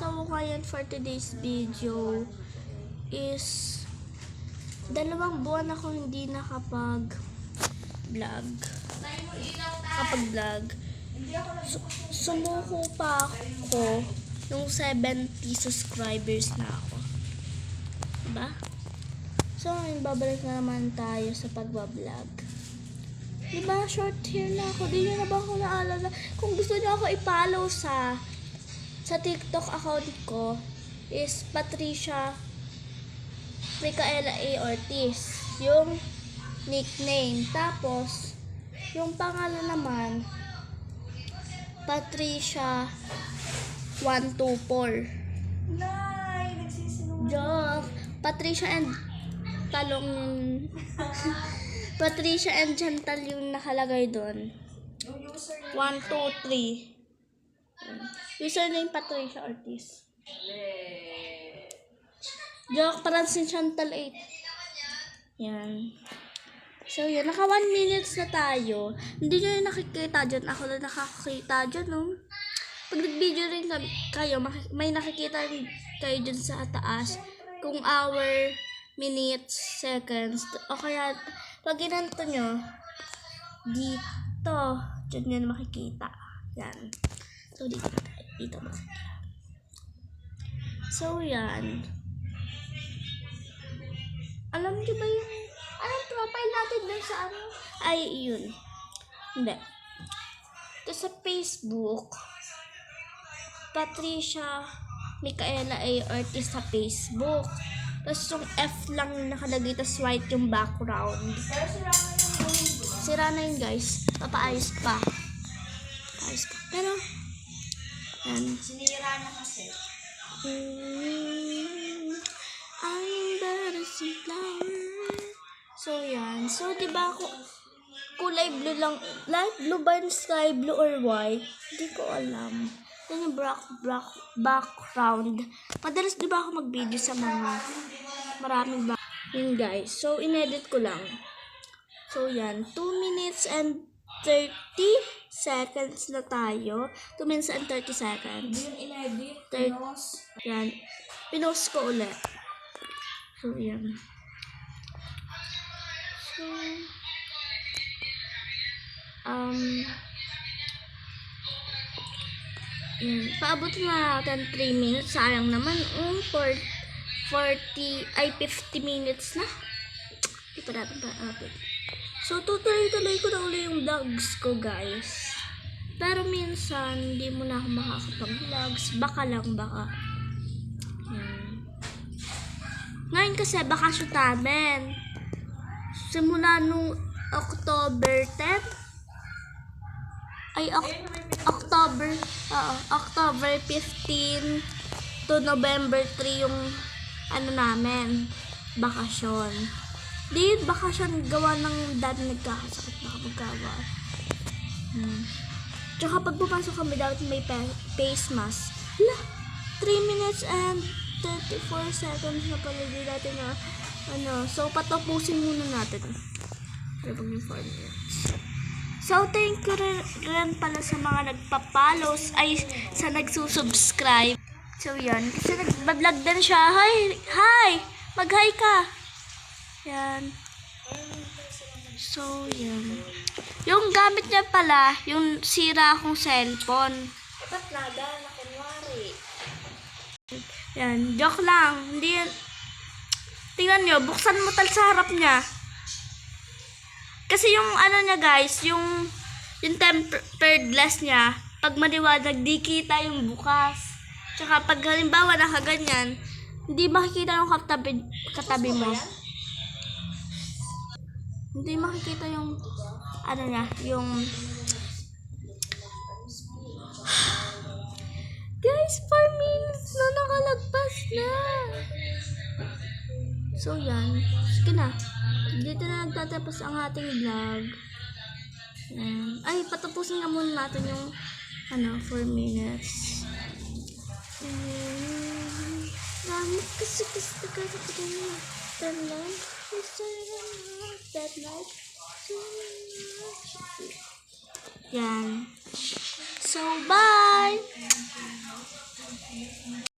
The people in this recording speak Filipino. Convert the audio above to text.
So, ngayon for today's video is 2 buwan ako hindi nakapag-vlog. Sumuko pa ako nung 70 subscribers na ako. Diba? So, ngayon babalik na naman tayo sa pagbablog. Diba? Short hair na ako. Di nyo na ba ako naalala? Kung gusto nyo ako i-follow sa TikTok account ko is Patricia Micaela A. Ortiz. Yung nickname. Tapos, yung pangalan naman, Patricia 124. Nay, nagsisinungaling. Joke. Patricia and Talong yung Patricia and Chantal yung nakalagay doon. Yung username. 1, 2, 3. Username Patricia Ortiz. Joke, parang si Chantal 8. Yan. So, yun. Naka 1 minutes na tayo. Hindi nyo yung nakikita dyan. Ako lang nakakita dyan, no? Pag nag-video rin kayo, may nakikita rin kayo dyan sa taas. Kung hour, minutes, seconds. O kaya, pag ginanto nyo, dito. Dyan nyo na makikita. Yan. So, dito makikita. So, yan. Alam nyo ba yung anong profile natin doon sa ano? Ay, yun. Hindi. Ito sa Facebook, Patricia Micaela A. Ortiz sa Facebook. Tapos yung F lang nakalagay, tapos white yung background. Pero Sira na yun, guys. Papaayos pa. Pero, yan. sinira na kasi. I'm better than flower. So, yan. So, diba ako, kulay blue lang. Light blue ba yung sky blue or white? Hindi ko alam. Yan yung black background. Madalas diba ako mag-video sa mga maraming yun, guys. So, inedit ko lang. So, yan. 2 minutes and 30 seconds na tayo. 2 minutes and 30 seconds. Hindi yung inedit. Yan. Pinost ko ulit. So, yan. So, paabot na natin 3 minutes. Sayang naman. 50 minutes na. Hindi pa natin paabot. So, tutuloy-tuloy ko na ulit yung vlogs ko, guys. Pero minsan, hindi mo na ako makakapag-vlogs. Baka. Yan. Ngayon kasi, bakasyon namin. Simula nung October 10. Ay, October 15 to November 3 yung namin, bakasyon. Di bakasyon gawa ng dad nagkakasakit na kapagawa. Tsaka pag pumasok kami, dapat may face mask. 3 minutes and 34 seconds na pala di natin na so patapusin muna natin. So, thank you rin pala sa mga nagpa-follows ay sa nagsusubscribe. So, yan. Kasi nag-vlog din siya. Hi! Mag-hi ka! Yan. So, yan. Yung gamit niya pala, yung sira akong cellphone. Ba't naga na kunwari? Yan. Joke lang. Hindi yan. Tingnan nyo, buksan mo sa harap niya. Kasi yung niya, guys, yung tempered glass niya, pag maliwanag, di kita yung bukas. Tsaka pag halimbawa nakaganyan, hindi makikita yung katabi mo. Hindi makikita yung niya, yung guys, 4 minutes na nakalagpas na. So, yan. Sige na. Dito na nagtatapos ang ating vlog. Yan. Ay, patapusin nga muna natin yung 4 minutes. Ramit kasi ka that night. Yan. So, bye!